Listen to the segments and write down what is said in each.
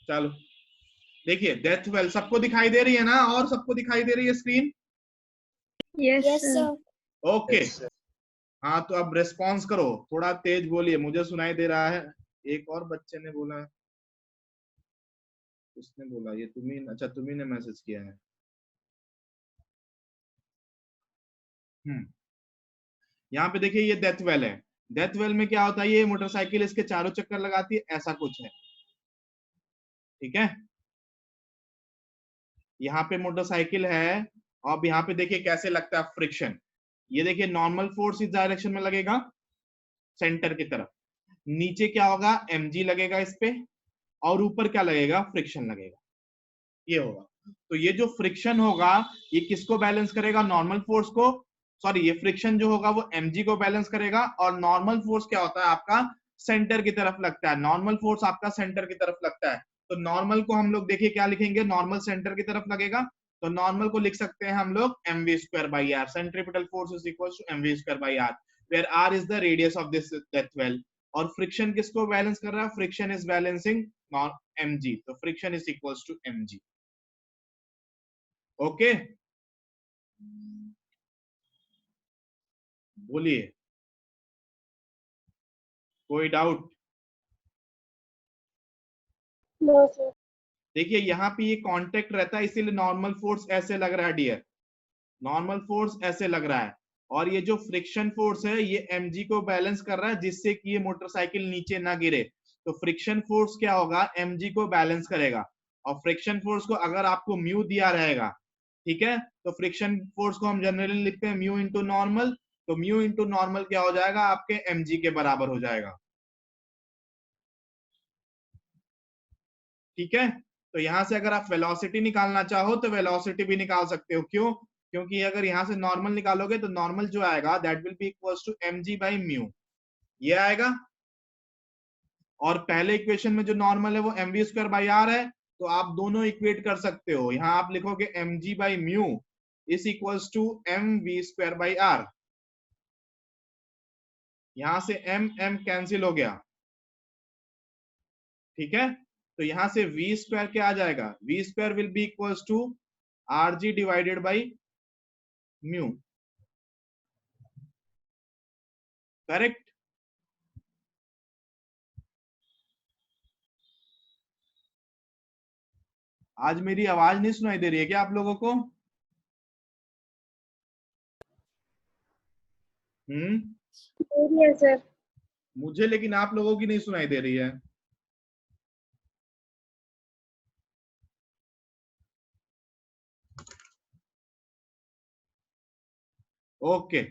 चलो देखिए death well सबको दिखाई दे रही है ना, और सबको दिखाई दे रही है स्क्रीन? Yes sir. ओके हाँ तो अब रेस्पॉन्स करो, थोड़ा तेज बोलिए, मुझे सुनाई दे रहा है। एक और बच्चे ने बोला है, उसने बोला ये तुम्ही, अच्छा तुम्ही ने मैसेज किया है। यहाँ पे देखिए ये डेथ वेल है। डेथ वेल में क्या होता है, ये मोटरसाइकिल इसके चारों चक्कर लगाती है, ऐसा कुछ है, ठीक है। यहाँ पे मोटरसाइकिल है, अब यहाँ पे देखिए कैसे लगता है फ्रिक्शन। ये देखिए नॉर्मल फोर्स इस डायरेक्शन में लगेगा सेंटर की तरफ, नीचे क्या होगा mg लगेगा इस पे, और ऊपर क्या लगेगा, फ्रिक्शन लगेगा, ये होगा। तो ये जो फ्रिक्शन होगा ये किसको बैलेंस करेगा, नॉर्मल फोर्स को, सॉरी ये फ्रिक्शन जो होगा वो mg को बैलेंस करेगा, और नॉर्मल फोर्स क्या होता है आपका, सेंटर की तरफ लगता है, नॉर्मल फोर्स आपका सेंटर की तरफ लगता है। तो नॉर्मल को हम लोग देखिए क्या लिखेंगे, नॉर्मल सेंटर की तरफ लगेगा, तो नॉर्मल को लिख सकते हैं हम लोग mv square by R, centripetal force is equal to mv square by R, where r is the radius of this death well. और फ्रिक्शन किसको बैलेंस कर रहा है, फ्रिक्शन इज बैलेंसिंग mg, तो friction is equals to mg। Okay बोलिए, कोई doubt? No sir. देखिए यहाँ पे ये कांटेक्ट रहता है, इसीलिए नॉर्मल फोर्स ऐसे लग रहा है डियर, नॉर्मल फोर्स ऐसे लग रहा है, और ये जो फ्रिक्शन फोर्स है ये mg को बैलेंस कर रहा है, जिससे कि ये मोटरसाइकिल नीचे ना गिरे। तो फ्रिक्शन फोर्स क्या होगा, mg को बैलेंस करेगा, और फ्रिक्शन फोर्स को अगर आपको म्यू दिया रहेगा, ठीक है, तो फ्रिक्शन फोर्स को हम जनरली लिखते हैं म्यू इंटू नॉर्मल, तो म्यू इंटू नॉर्मल क्या हो जाएगा, आपके mg के बराबर हो जाएगा, ठीक है। तो यहां से अगर आप वेलोसिटी निकालना चाहो तो वेलोसिटी भी निकाल सकते हो, क्यों, क्योंकि अगर यहां से नॉर्मल निकालोगे तो नॉर्मल जो आएगा that will be equals to mg by mu, ये आएगा। और पहले इक्वेशन में जो नॉर्मल है वो mv स्क्वायर बाई आर है, तो आप दोनों इक्वेट कर सकते हो, यहां आप लिखोगे mg by mu is equals to mv square by r, यहां से m कैंसिल हो गया, ठीक है। तो यहां से v स्क्वायर क्या आ जाएगा, v square will be equals to rg divided by mu, correct. आज मेरी आवाज नहीं सुनाई दे रही है क्या आप लोगों को? सर। मुझे लेकिन आप लोगों की नहीं सुनाई दे रही है। ओके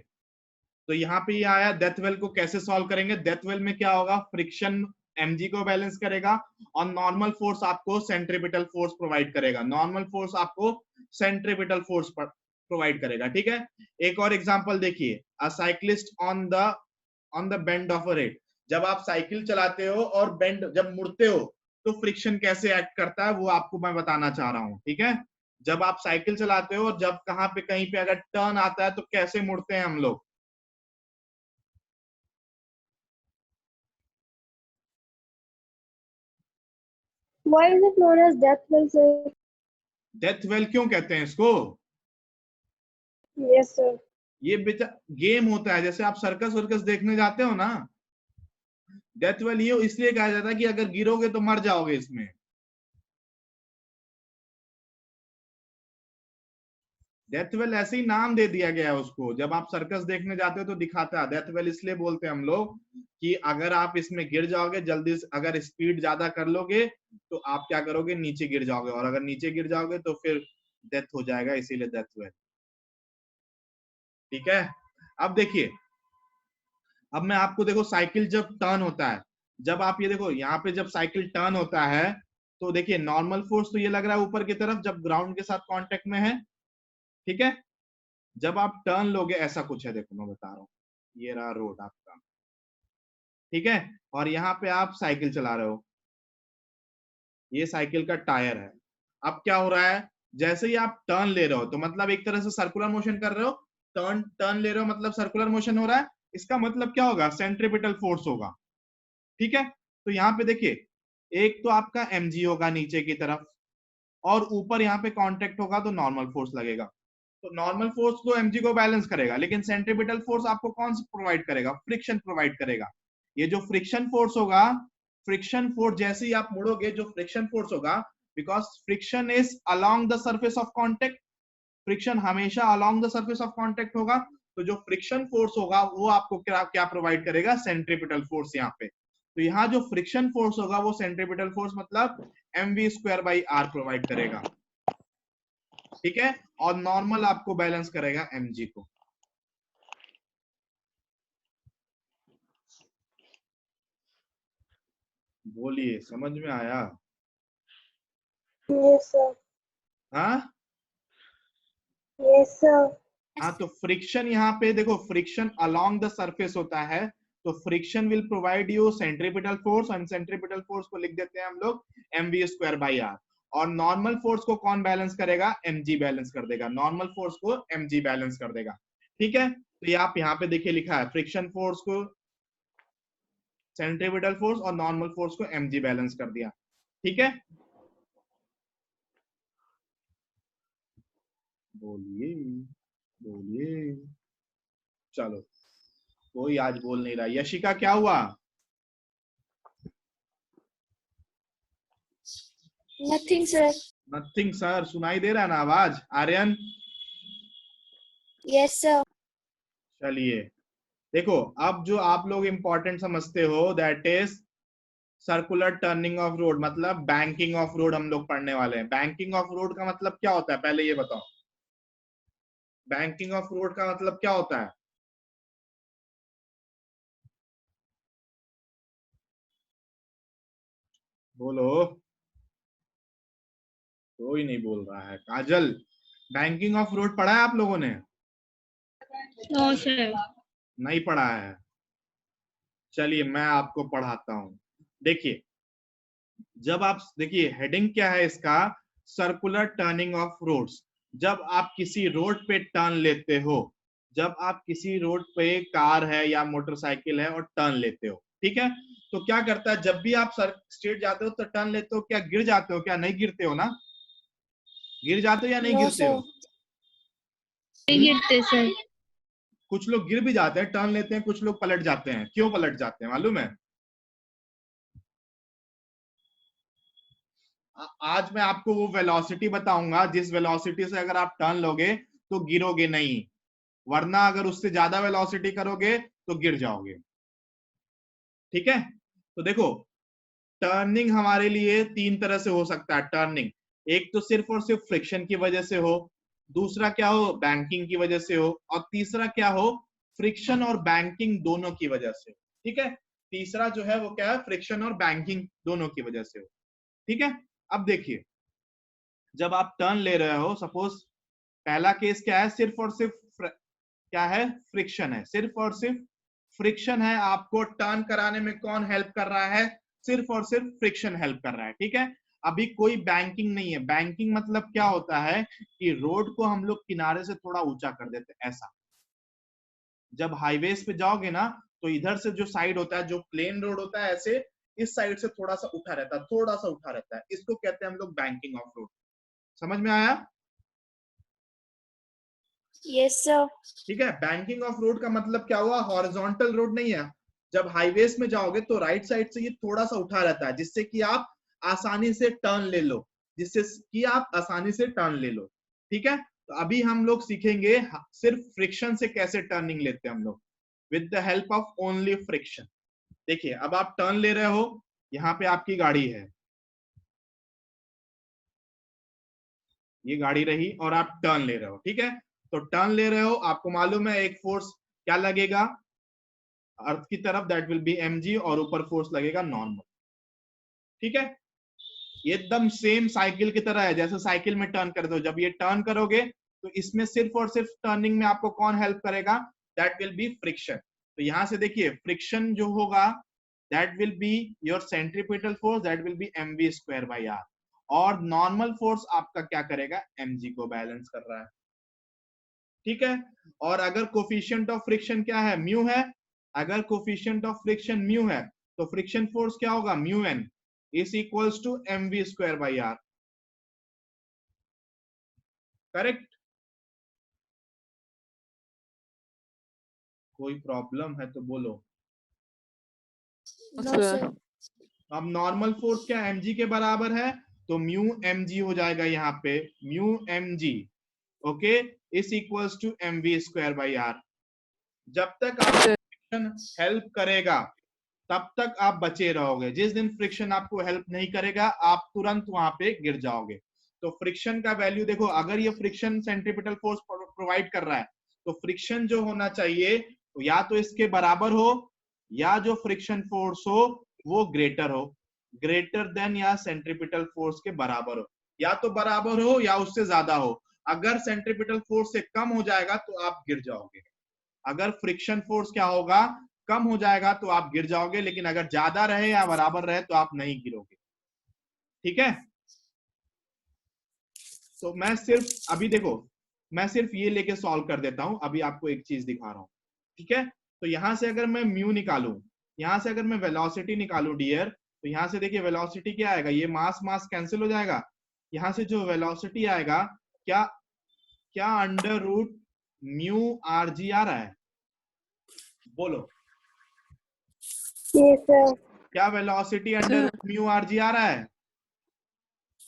तो यहाँ पे ये आया, डेथ वेल को कैसे सॉल्व करेंगे, डेथ वेल में क्या होगा, फ्रिक्शन mg को बैलेंस करेगा, और नॉर्मल फोर्स आपको सेंट्रीपिटल फोर्स प्रोवाइड करेगा, नॉर्मल फोर्स आपको सेंट्रीपिटल फोर्स प्रोवाइड करेगा, ठीक है। एक और एग्जांपल देखिए, अ cyclist on the bend of a rate, जब आप साइकिल चलाते हो और बेंड जब मुड़ते हो तो फ्रिक्शन कैसे एक्ट करता है वो आपको मैं बताना चाह रहा हूँ, ठीक है। जब आप साइकिल चलाते हो और जब कहाँ पे कहीं पे अगर टर्न आता है तो कैसे मुड़ते हैं हम लोग, Why is it known as death well, sir? Death well क्यों कहते हैं इसको, Yes, sir. ये बेटा गेम होता है, जैसे आप सर्कस वर्कस देखने जाते हो ना, डेथ वेल ये इसलिए कहा जाता है कि अगर गिरोगे तो मर जाओगे इसमें। डेथ वेल ऐसे ही नाम दे दिया गया है उसको, जब आप सर्कस देखने जाते हो तो दिखाता है, डेथ वेल इसलिए बोलते हैं हम लोग कि अगर आप इसमें गिर जाओगे जल्दी से, अगर स्पीड ज्यादा कर लोगे तो आप क्या करोगे, नीचे गिर जाओगे, और अगर नीचे गिर जाओगे तो फिर डेथ हो जाएगा, इसीलिए डेथ वेल, ठीक है। अब देखिए, अब मैं आपको देखो साइकिल जब टर्न होता है, जब आप ये देखो यहाँ पे जब साइकिल टर्न होता है तो देखिए नॉर्मल फोर्स तो ये लग रहा है ऊपर की तरफ जब ग्राउंड के साथ कांटेक्ट में है, ठीक है। जब आप टर्न लोगे ऐसा कुछ है, देखो मैं बता रहा हूँ, ये रहा रोड आपका, ठीक है, और यहाँ पे आप साइकिल चला रहे हो, ये साइकिल का टायर है। अब क्या हो रहा है, जैसे ही आप टर्न ले रहे हो तो मतलब एक तरह से सर्कुलर मोशन कर रहे हो, टर्न टर्न ले रहे हो मतलब सर्कुलर मोशन हो रहा है, इसका मतलब क्या होगा, सेंट्रीपिटल फोर्स होगा, ठीक है। तो यहाँ पे देखिए एक तो आपका mg होगा नीचे की तरफ, और ऊपर यहाँ पे कांटेक्ट होगा तो नॉर्मल फोर्स लगेगा। तो नॉर्मल फोर्स तो mg को बैलेंस करेगा, लेकिन सेंट्रीपिटल फोर्स आपको कौन सा प्रोवाइड करेगा? फ्रिक्शन प्रोवाइड करेगा। ये जो फ्रिक्शन फोर्स होगा, फ्रिक्शन फोर्स जैसे ही आप मुड़ोगे, जो फ्रिक्शन फोर्स होगा, because friction is along the surface of contact, friction हमेशा along the surface of contact होगा, तो जो फ्रिक्शन फोर्स होगा वो आपको क्या क्या प्रोवाइड करेगा? सेंट्रीपिटल फोर्स यहाँ पे। तो यहाँ जो फ्रिक्शन फोर्स होगा वो सेंट्रीपिटल फोर्स मतलब mv²/r प्रोवाइड करेगा, ठीक है। और नॉर्मल आपको बैलेंस करेगा mg को। बोलिए, समझ में आया? Yes, sir. हाँ Yes, sir. हाँ, तो फ्रिक्शन यहाँ पे देखो, फ्रिक्शन अलोंग द सरफेस होता है, तो friction will provide you centripetal force, और सेंट्रीपिटल फोर्स को लिख देते हैं हम लोग mv²/r। और नॉर्मल फोर्स को कौन बैलेंस करेगा? mg बैलेंस कर देगा, नॉर्मल फोर्स को mg बैलेंस कर देगा, ठीक है। तो ये आप यहाँ पे देखिए लिखा है, फ्रिक्शन फोर्स को सेंट्रीपिटल फोर्स और नॉर्मल फोर्स को mg बैलेंस कर दिया, ठीक है। बोलिए बोलिए, चलो कोई आज बोल नहीं रहा। यशिका क्या हुआ? Nothing, sir. नथिंग सर, सुनाई दे रहा है ना आवाज? Aryan Yes, sir. चलिए, देखो अब जो आप लोग इंपॉर्टेंट समझते हो, that is circular turning of road, मतलब बैंकिंग ऑफ रोड हम लोग पढ़ने वाले हैं। बैंकिंग ऑफ रोड का मतलब क्या होता है, पहले ये बताओ, बैंकिंग ऑफ रोड का मतलब क्या होता है? बोलो, कोई नहीं बोल रहा है। काजल, बैंकिंग ऑफ रोड पढ़ा है आप लोगों ने? No, sir. नहीं पढ़ा है? चलिए मैं आपको पढ़ाता हूं। देखिए, जब आप देखिए हेडिंग क्या है इसका, सर्कुलर टर्निंग ऑफ रोड्स। जब आप किसी रोड पे टर्न लेते हो, जब आप किसी रोड पे कार है या मोटरसाइकिल है और टर्न लेते हो, ठीक है, तो क्या करता है, जब भी आप स्ट्रेट जाते हो तो टर्न लेते हो, क्या गिर जाते हो? क्या नहीं गिरते हो ना? गिर जाते हो या नहीं No, गिरते हो? sir. नहीं गिरते सर। कुछ लोग गिर भी जाते हैं, टर्न लेते हैं, कुछ लोग पलट जाते हैं। क्यों पलट जाते हैं मालूम है? आज मैं आपको वो वेलोसिटी बताऊंगा जिस वेलोसिटी से अगर आप टर्न लोगे तो गिरोगे नहीं, वरना अगर उससे ज्यादा वेलोसिटी करोगे तो गिर जाओगे, ठीक है। तो देखो, टर्निंग हमारे लिए तीन तरह से हो सकता है। टर्निंग एक तो सिर्फ और सिर्फ फ्रिक्शन की वजह से हो, दूसरा क्या हो, बैंकिंग की वजह से हो, और तीसरा क्या हो, फ्रिक्शन और बैंकिंग दोनों की वजह से, ठीक है। तीसरा जो है वो क्या है, फ्रिक्शन और बैंकिंग दोनों की वजह से हो, ठीक है। अब देखिए, जब आप टर्न ले रहे हो, सपोज पहला केस क्या है, सिर्फ और सिर्फ क्या है, फ्रिक्शन है, सिर्फ और सिर्फ फ्रिक्शन है। आपको टर्न कराने में कौन हेल्प कर रहा है? सिर्फ और सिर्फ फ्रिक्शन हेल्प कर रहा है, ठीक है। अभी कोई बैंकिंग नहीं है। बैंकिंग मतलब क्या होता है कि रोड को हम लोग किनारे से थोड़ा ऊंचा कर देते हैं, ऐसा। जब हाईवेज पे जाओगे ना, तो इधर से जो साइड होता है, जो प्लेन रोड होता है, ऐसे इस साइड से थोड़ा सा उठा रहता है, थोड़ा सा उठा रहता है, इसको कहते हैं हम लोग बैंकिंग ऑफ रोड। समझ में आया? Yes, sir. ठीक है। बैंकिंग ऑफ रोड का मतलब क्या हुआ, हॉरिजॉन्टल रोड नहीं है। जब हाईवेज में जाओगे तो राइट साइड से ये थोड़ा सा उठा रहता है, जिससे कि आप आसानी से टर्न ले लो, जिससे कि आप आसानी से टर्न ले लो, ठीक है। तो अभी हम लोग सीखेंगे सिर्फ फ्रिक्शन से कैसे टर्निंग लेते हैं हम लोग, with the help of only friction. देखिए, अब आप टर्न ले रहे हो, यहाँ पे आपकी गाड़ी है, ये गाड़ी रही, और आप टर्न ले रहे हो, ठीक है। तो टर्न ले रहे हो, आपको मालूम है एक फोर्स क्या लगेगा अर्थ की तरफ, दैट विल बी mg, और ऊपर फोर्स लगेगा नॉर्मल, ठीक है। ये एकदम सेम साइकिल की तरह है, जैसे साइकिल में टर्न करते हो। जब ये टर्न करोगे तो इसमें सिर्फ और सिर्फ टर्निंग में आपको कौन हेल्प करेगा? That will B friction. तो यहां से देखिए, फ्रिक्शन जो होगा that will be your centripetal force, that will B mv²/r, और नॉर्मल फोर्स आपका क्या करेगा, mg को बैलेंस कर रहा है, ठीक है। और अगर कोफिशिएंट ऑफ फ्रिक्शन क्या है, म्यू है, अगर कोफिशिएंट ऑफ फ्रिक्शन म्यू है, तो फ्रिक्शन फोर्स क्या होगा, mu n. Is equals to mv square by r. Correct? कोई प्रॉब्लम है तो बोलो। No, sir. अब नॉर्मल फोर्स क्या mg के बराबर है, तो म्यू mg हो जाएगा यहाँ पे, mu mg okay is equals to mv square by r. जब तक आप फ्रिक्शन हेल्प करेगा तब तक आप बचे रहोगे, जिस दिन फ्रिक्शन आपको हेल्प नहीं करेगा आप तुरंत वहां पे गिर जाओगे। तो फ्रिक्शन का वैल्यू देखो, अगर ये फ्रिक्शन सेंट्रीपिटल फोर्स प्रोवाइड कर रहा है तो फ्रिक्शन जो होना चाहिए तो या तो इसके बराबर हो, या जो फ्रिक्शन फोर्स हो वो ग्रेटर हो, ग्रेटर देन या सेंट्रीपिटल फोर्स के बराबर हो, या तो बराबर हो या उससे ज्यादा हो। अगर सेंट्रीपिटल फोर्स से कम हो जाएगा तो आप गिर जाओगे। अगर फ्रिक्शन फोर्स क्या होगा, कम हो जाएगा तो आप गिर जाओगे, लेकिन अगर ज्यादा रहे या बराबर रहे तो आप नहीं गिरोगे। ठीक है? तो मैं सिर्फ अभी देखो, मैं सिर्फ ये लेके सॉल्व कर देता हूं, अभी आपको एक चीज दिखा रहा हूं। ठीक है? तो यहां से अगर मैं म्यू निकालूं, यहां से अगर मैं वेलोसिटी निकालूं डियर, तो यहां से देखिए वेलोसिटी क्या आएगा, ये मास मास कैंसिल हो जाएगा, यहां से जो वेलोसिटी आएगा क्या, क्या under root mu are G आ रहा है? बोलो, Yes, sir. क्या velocity under mu are G आ रहा है?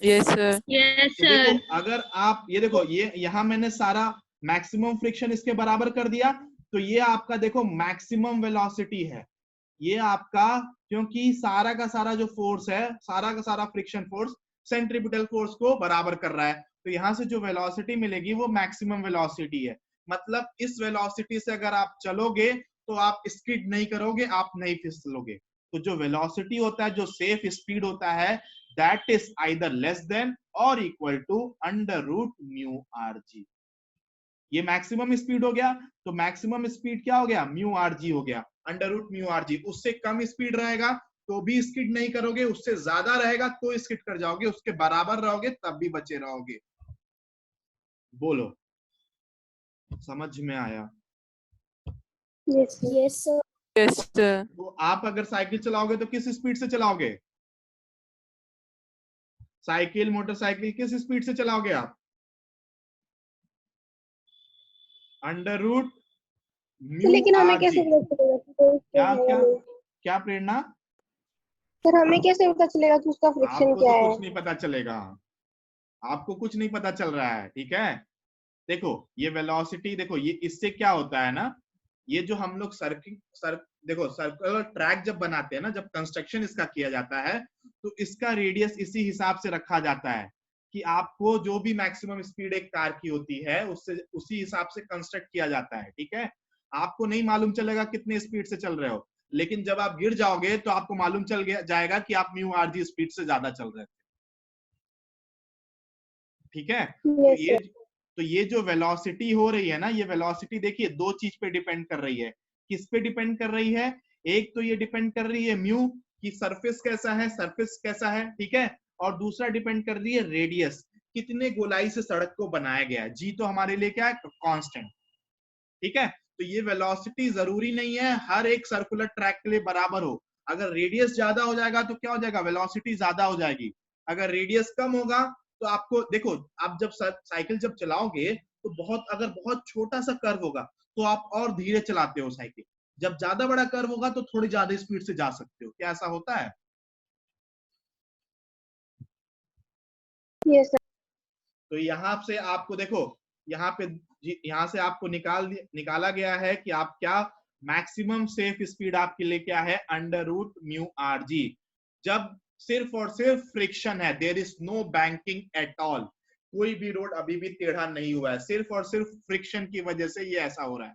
Yes sir. यस तो देखो सर। अगर आप ये देखो, ये यहां मैंने सारा मैक्सिमम फ्रिक्शन इसके बराबर कर दिया, तो ये आपका देखो मैक्सिमम वेलोसिटी है ये आपका, क्योंकि सारा का सारा जो फोर्स है, सारा का सारा फ्रिक्शन फोर्स सेंट्रीपिटल फोर्स को बराबर कर रहा है, तो यहां से जो वेलोसिटी मिलेगी वो मैक्सिमम वेलोसिटी है। मतलब इस वेलोसिटी से अगर आप चलोगे तो आप स्किड नहीं करोगे, आप नहीं फिसलोगे। तो जो वेलोसिटी होता है, जो सेफ स्पीड होता है, that is either less than और equal to under root mu are G. ये मैक्सिमम स्पीड हो गया, तो मैक्सिमम स्पीड क्या हो गया, म्यू आर जी हो गया, under root mu are g. उससे कम स्पीड रहेगा तो भी स्किड नहीं करोगे, उससे ज्यादा रहेगा तो स्किड कर जाओगे, उसके बराबर रहोगे तब भी बचे रहोगे। बोलो, समझ में आया? Yes, sir. Yes, sir. Yes sir. तो आप अगर साइकिल चलाओगे तो किस स्पीड से चलाओगे? साइकिल मोटरसाइकिल किस स्पीड से चलाओगे आप? अंडर रूट म्यू लेकिन हमें आर कैसे जी। पता चलेगा कि कोई क्या फ्रिक्शन है क्या या नहीं? क्या प्रेरणा? सर हमें कैसे पता चलेगा कि उसका फ्रिक्शन आपको क्या तो है? कुछ नहीं पता चलेगा, आपको कुछ नहीं पता चल रहा है। ठीक है? देखो ये वेलोसिटी, देखो ये इससे क्या होता है ना, ये जो हम लोग देखो सर्कुलर ट्रैक जब बनाते हैं ना, जब कंस्ट्रक्शन इसका किया जाता है तो इसका रेडियस इसी हिसाब से रखा जाता है कि आपको जो भी मैक्सिमम स्पीड एक कार की होती है उससे उसी हिसाब से कंस्ट्रक्ट किया जाता है। ठीक है? आपको नहीं मालूम चलेगा कितने स्पीड से चल रहे हो, लेकिन जब आप गिर जाओगे तो आपको मालूम चल जाएगा कि आप म्यू आर जी स्पीड से ज्यादा चल रहे थे। ठीक है? Yes, sir. तो ये जो वेलोसिटी हो रही है ना, ये वेलोसिटी देखिए दो चीज पे डिपेंड कर रही है। किस पे डिपेंड कर रही है? एक तो ये डिपेंड कर रही है म्यू की सरफेस कैसा है, सरफेस कैसा है, ठीक है, और दूसरा डिपेंड कर रही है रेडियस, कितने गोलाई से सड़क को बनाया गया है। जी तो हमारे लिए क्या है, कांस्टेंट। ठीक है? तो ये वेलोसिटी जरूरी नहीं है हर एक सर्कुलर ट्रैक के लिए बराबर हो। अगर रेडियस ज्यादा हो जाएगा तो क्या हो जाएगा, वेलोसिटी ज्यादा हो जाएगी। अगर रेडियस कम होगा तो आपको देखो, आप जब साइकिल जब चलाओगे तो बहुत, अगर बहुत छोटा सा कर्व होगा तो आप और धीरे चलाते हो साइकिल, जब ज्यादा बड़ा कर्व होगा तो थोड़ी ज्यादा स्पीड से जा सकते हो। क्या ऐसा होता है? Yes, sir. तो यहां से आपको देखो, यहाँ पे यहां से आपको निकाला गया है कि आप क्या, मैक्सिमम सेफ स्पीड आपके लिए क्या है, under root mu are g. जब सिर्फ और सिर्फ फ्रिक्शन है, there is no banking at all, कोई भी रोड अभी भी टेढ़ा नहीं हुआ है, सिर्फ और सिर्फ फ्रिक्शन की वजह से ये ऐसा हो रहा है।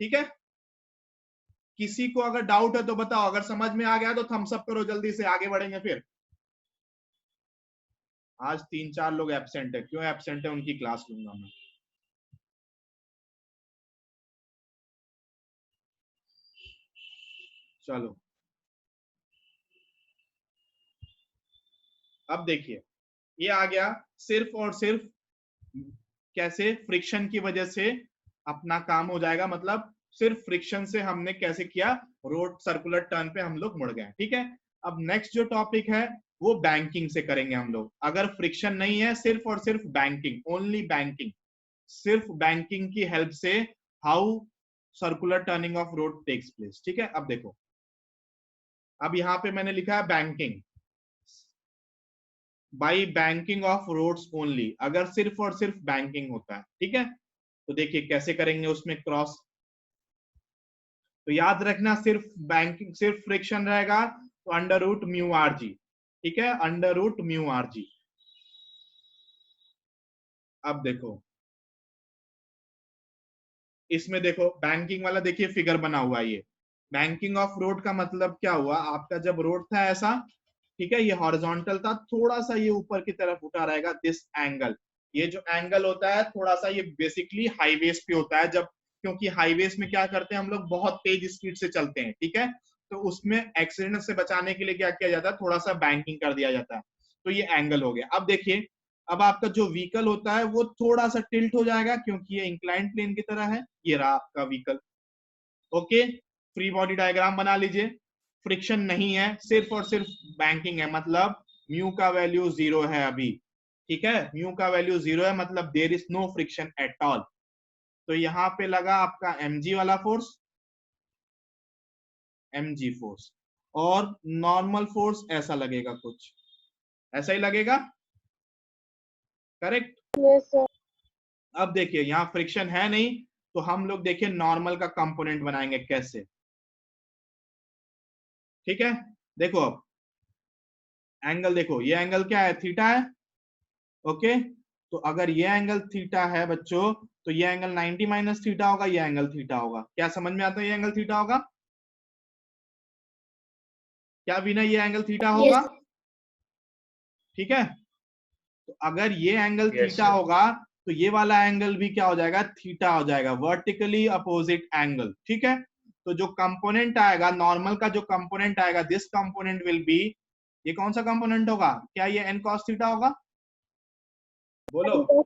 ठीक है? किसी को अगर डाउट है तो बताओ, अगर समझ में आ गया तो थम्स अप करो, जल्दी से आगे बढ़ेंगे। फिर आज 3-4 लोग एब्सेंट है, क्यों एब्सेंट है उनकी क्लास लूंगा मैं। चलो अब देखिए, ये आ गया सिर्फ और सिर्फ कैसे फ्रिक्शन की वजह से अपना काम हो जाएगा, मतलब सिर्फ फ्रिक्शन से हमने कैसे किया, रोड सर्कुलर टर्न पे हम लोग मुड़ गए। ठीक है? अब नेक्स्ट जो टॉपिक है वो बैंकिंग से करेंगे हम लोग। अगर फ्रिक्शन नहीं है, सिर्फ और सिर्फ बैंकिंग, ओनली बैंकिंग, सिर्फ बैंकिंग की हेल्प से how circular turning of road takes place. ठीक है, अब देखो, अब यहां पे मैंने लिखा है banking, by banking of roads only, अगर सिर्फ और सिर्फ बैंकिंग होता है। ठीक है, तो देखिए कैसे करेंगे उसमें क्रॉस। तो याद रखना, सिर्फ बैंकिंग, सिर्फ फ्रिक्शन रहेगा तो under root mu are g. ठीक है, under root mu are g. अब देखो इसमें, देखो बैंकिंग वाला, देखिए फिगर बना हुआ है ये। बैंकिंग ऑफ रोड का मतलब क्या हुआ, आपका जब रोड था ऐसा, ठीक है, ये हॉरिजॉन्टल था, थोड़ा सा ये ऊपर की तरफ उठा रहेगा, दिस एंगल। ये जो एंगल होता है थोड़ा सा, ये बेसिकली हाईवेज पे होता है, जब, क्योंकि हाईवेज में क्या करते हैं हम लोग, बहुत तेज स्पीड से चलते हैं। ठीक है, तो उसमें एक्सीडेंट से बचाने के लिए क्या किया जाता है, थोड़ा सा बैंकिंग कर दिया जाता है। तो ये एंगल हो गया। अब देखिए, अब आपका जो व्हीकल होता है वो थोड़ा सा टिल्ट हो जाएगा, क्योंकि ये इंक्लाइंड प्लेन की तरह है। ये रहा आपका vehicle. Okay, free body diagram बना लीजिए। फ्रिक्शन नहीं है, सिर्फ और सिर्फ बैंकिंग है, मतलब म्यू का वैल्यू 0 है अभी। ठीक है, म्यू का वैल्यू 0 है, मतलब there is no friction at all. तो यहां पे लगा आपका mg वाला फोर्स, mg फोर्स, और नॉर्मल फोर्स ऐसा लगेगा, कुछ ऐसा ही लगेगा। करेक्ट। Yes, sir. अब देखिए यहाँ फ्रिक्शन है नहीं, तो हम लोग देखिए नॉर्मल का कंपोनेंट बनाएंगे कैसे। ठीक है, देखो अब एंगल, देखो ये एंगल क्या है, थीटा है। ओके, तो अगर ये एंगल थीटा है बच्चों, तो ये एंगल 90 माइनस थीटा होगा, ये एंगल थीटा होगा। क्या समझ में आता है, ये एंगल थीटा होगा क्या बिना, ये एंगल थीटा होगा। Yes. ठीक है, तो अगर ये एंगल Yes, थीटा sir. होगा, तो ये वाला एंगल भी क्या हो जाएगा, थीटा हो जाएगा, वर्टिकली अपोजिट एंगल। ठीक है, तो जो कंपोनेंट आएगा, नॉर्मल का जो कंपोनेंट आएगा, दिस कंपोनेंट विल बी, ये कौन सा कंपोनेंट होगा, क्या ये n cos थीटा होगा, बोलो।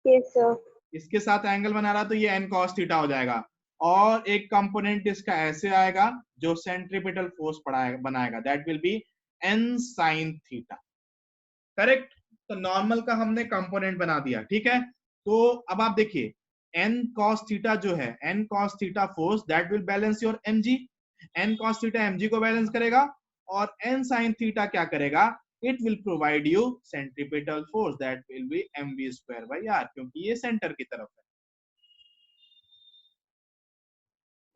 Yes, sir. इसके साथ एंगल बना रहा, तो ये n cos थीटा हो जाएगा। और एक कंपोनेंट इसका ऐसे आएगा, जो सेंट्रीपिटल फोर्स बनाएगा, that will B n sin theta. Correct, तो नॉर्मल का हमने कंपोनेंट बना दिया। ठीक है, तो अब आप देखिए n cos थीटा जो है, n cos theta force, that will balance your mg। n cos theta mg को बैलेंस करेगा, और n sin थीटा क्या करेगा, it will provide you centripetal force, that will B mv square by r, क्योंकि ये centre की तरफ है।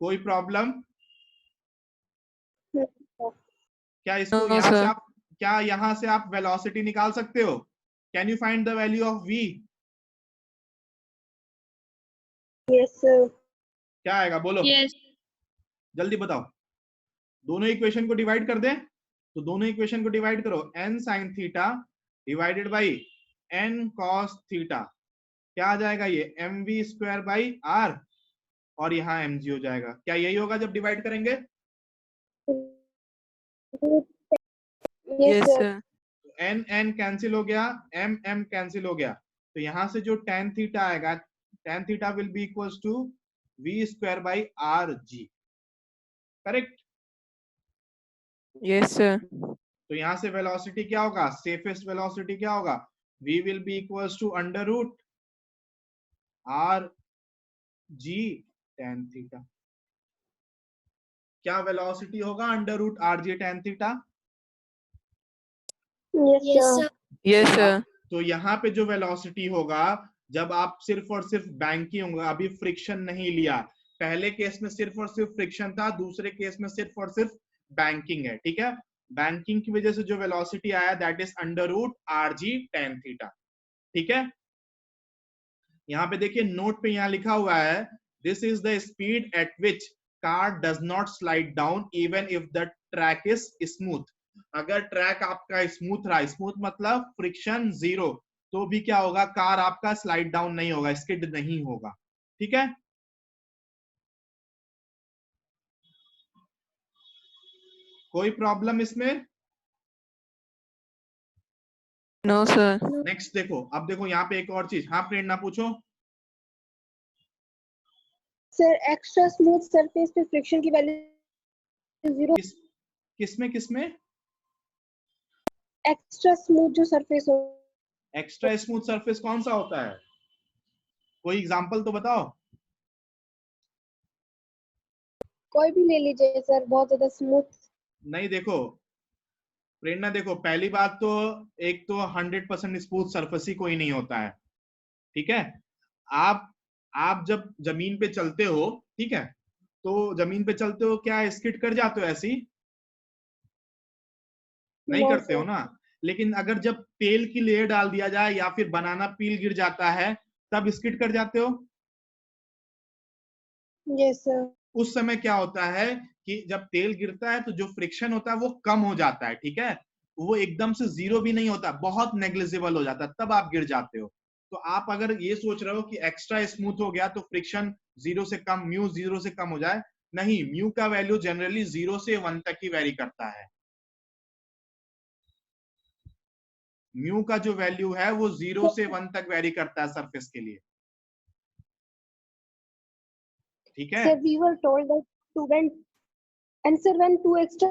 कोई प्रॉब्लम Yes, sir. क्या, इसको No, यहां से sir. आप, क्या यहां से आप वेलोसिटी निकाल सकते हो, can you find the value of v, Yes, sir. क्या आएगा बोलो। Yes. जल्दी बताओ, दोनों इक्वेशन को डिवाइड कर दें, तो दोनों इक्वेशन को डिवाइड करो, n sin theta divided by n cos theta, क्या आ जाएगा, ये mv स्क्वायर बाई r, और यहाँ mg हो जाएगा। क्या यही होगा जब डिवाइड करेंगे, Yes, Yes, sir. sir. n n cancel हो गया, m m कैंसिल हो गया, तो यहां से जो tan थीटा आएगा, tan theta will be equals to v square by r g। Correct, Yes, sir. तो यहां से वेलोसिटी क्या होगा, सेफेस्ट वेलोसिटी क्या होगा, v will be equals to under root r g tan theta. क्या वेलोसिटी होगा, under root r g tan theta. Yes, sir. Yes, sir. तो यहाँ पे जो वेलोसिटी होगा, जब आप सिर्फ और सिर्फ बैंकिंग होगा, अभी फ्रिक्शन नहीं लिया, पहले केस में सिर्फ और सिर्फ फ्रिक्शन था, दूसरे केस में सिर्फ और सिर्फ बैंकिंग है। ठीक है, बैंकिंग की वजह से जो वेलोसिटी आया, that is under root r g tan theta. ठीक है, यहाँ पे देखिए नोट पे यहाँ लिखा हुआ है, this is the speed at which car does not slide down even if the track is smooth. अगर ट्रैक आपका स्मूथ रहा, स्मूथ मतलब फ्रिक्शन जीरो, तो भी क्या होगा, कार आपका स्लाइड डाउन नहीं होगा, स्किड नहीं होगा। ठीक है, कोई प्रॉब्लम इसमें। No, sir. नेक्स्ट देखो, अब देखो यहाँ पे एक और चीज, हाँ प्रेरणा पूछो। Sir, extra smooth surface पे friction की value 0. किसमें किसमें? एक्स्ट्रा स्मूथ जो सरफेस हो, एक्स्ट्रा स्मूथ सरफेस कौन सा होता है? कोई एग्जांपल तो बताओ। कोई भी ले लीजिए सर, बहुत ज्यादा स्मूथ। नहीं देखो प्रेरणा, देखो पहली बात तो एक तो 100% स्मूथ सरफेस ही कोई नहीं होता है, ठीक है। आप जब जमीन पे चलते हो, ठीक है, तो जमीन पे चलते हो क्या स्किड कर जाते हो ऐसी? नहीं नो करते हो सर। ना। लेकिन अगर जब तेल की लेयर डाल दिया जाए या फिर बनाना पील गिर जाता है तब स्किड कर जाते हो। Yes sir. उस समय क्या होता है कि जब तेल गिरता है तो जो फ्रिक्शन होता है वो कम हो जाता है, ठीक है। वो एकदम से जीरो भी नहीं होता, बहुत नेग्लिजिबल हो जाता है, तब आप गिर जाते हो। तो आप अगर ये सोच रहे हो कि एक्स्ट्रा स्मूथ हो गया तो फ्रिक्शन जीरो से कम, म्यू जीरो से कम हो जाए, नहीं, म्यू का वैल्यू जनरली 0 से 1 तक ही वेरी करता है। म्यू का जो वैल्यू है वो 0 से 1 तक वेरी करता है सरफेस के लिए, ठीक है। Sir, we were told that student, and sir, when two extra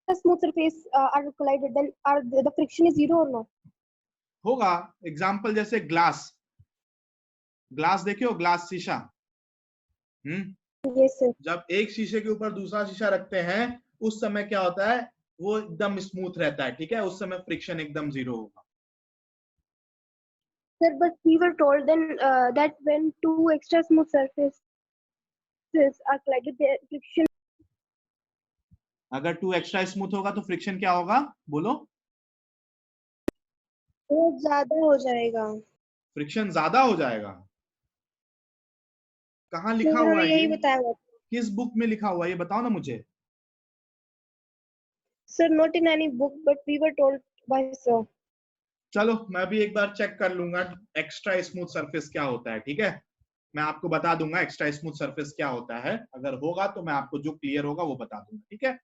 smooth surface are collided, then are the friction is zero or not? होगा। एग्जाम्पल जैसे ग्लास, ग्लास देखे हो, ग्लास शीशा। Yes sir. जब एक शीशे के ऊपर दूसरा शीशा रखते हैं उस समय क्या होता है, वो एकदम स्मूथ रहता है, ठीक है, उस समय फ्रिक्शन एकदम जीरो होगा। Sir, but we were told then that when two extra smooth surfaces are collided, the friction अगर 2 एक्स्ट्रा स्मूथ होगा तो फ्रिक्शन क्या होगा, बोलो। बहुत ज्यादा हो जाएगा। फ्रिक्शन ज्यादा हो जाएगा। कहाँ सर लिखा हुआ उन्होंने है यही ये? बताया हुआ। किस बुक में लिखा हुआ है ये बताओ ना मुझे। Sir, not in any book, but we were told by sir. चलो मैं भी एक बार चेक कर लूंगा एक्स्ट्रा स्मूथ सरफेस क्या होता है, ठीक है। मैं आपको बता दूंगा एक्स्ट्रा स्मूथ सरफेस क्या होता है, अगर होगा तो मैं आपको जो क्लियर होगा वो बता दूंगा, ठीक है।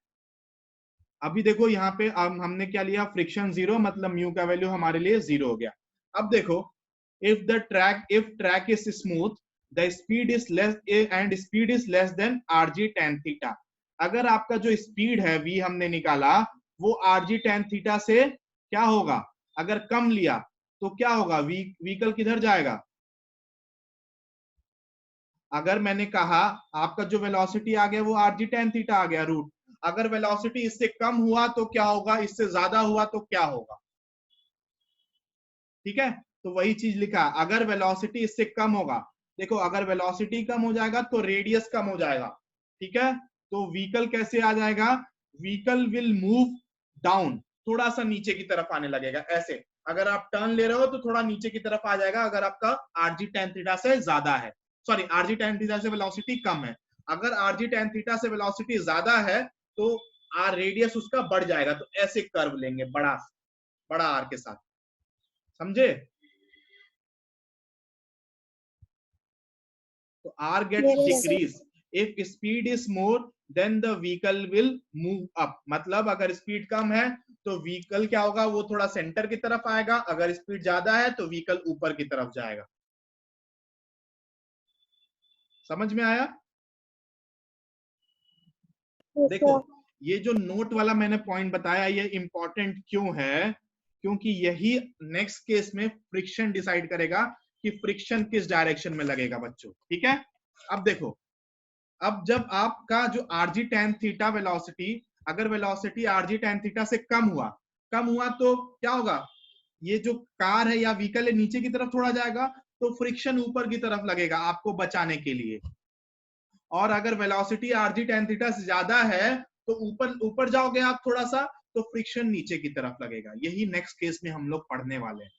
अभी देखो यहाँ पे हमने क्या लिया, फ्रिक्शन जीरो, मतलब म्यू का वैल्यू हमारे लिए जीरो हो गया। अब देखो, if track is smooth the speed is less and speed is less than rg tan theta. अगर आपका जो स्पीड है v हमने निकाला वो rg tan थीटा से क्या होगा, अगर कम लिया तो क्या होगा, व्हीकल किधर जाएगा। अगर मैंने कहा आपका जो वेलोसिटी आ गया वो rg tan थीटा आ गया रूट, अगर वेलोसिटी इससे कम हुआ तो क्या होगा, इससे ज्यादा हुआ तो क्या होगा, ठीक है। तो वही चीज लिखा, अगर वेलोसिटी इससे कम होगा, देखो अगर वेलोसिटी कम हो जाएगा तो रेडियस कम हो जाएगा, ठीक है। तो व्हीकल कैसे आ जाएगा, व्हीकल विल मूव डाउन, थोड़ा सा नीचे की तरफ आने लगेगा ऐसे। अगर आप टर्न ले रहे हो तो थोड़ा नीचे की तरफ आ जाएगा अगर आपका rg tan थीटा से ज्यादा है, सॉरी rg tan थीटा से वेलोसिटी कम है। अगर rg tan थीटा से वेलोसिटी ज्यादा है तो रेडियस उसका बढ़ जाएगा, तो ऐसे कर्व लेंगे बड़ा बड़ा आर के साथ, समझे। तो r gets Yes sir. decrease if speed is more then the vehicle will move up, मतलब अगर स्पीड कम है तो व्हीकल क्या होगा, वो थोड़ा सेंटर की तरफ आएगा, अगर स्पीड ज्यादा है तो व्हीकल ऊपर की तरफ जाएगा। समझ में आया। Yes देखो sir. ये जो नोट वाला मैंने पॉइंट बताया ये इंपॉर्टेंट क्यों है, क्योंकि यही नेक्स्ट केस में फ्रिक्शन डिसाइड करेगा कि फ्रिक्शन किस डायरेक्शन में लगेगा बच्चों, ठीक है। अब देखो, अब जब आपका जो rg tan थीटा वेलोसिटी, अगर वेलोसिटी rg tan थीटा से कम हुआ तो क्या होगा, ये जो कार है या व्हीकल है नीचे की तरफ थोड़ा जाएगा, तो फ्रिक्शन ऊपर की तरफ लगेगा आपको बचाने के लिए। और अगर वेलोसिटी rg tan थीटा से ज्यादा है तो ऊपर जाओगे आप थोड़ा सा, तो फ्रिक्शन नीचे की तरफ लगेगा। यही नेक्स्ट केस में हम लोग पढ़ने वाले हैं,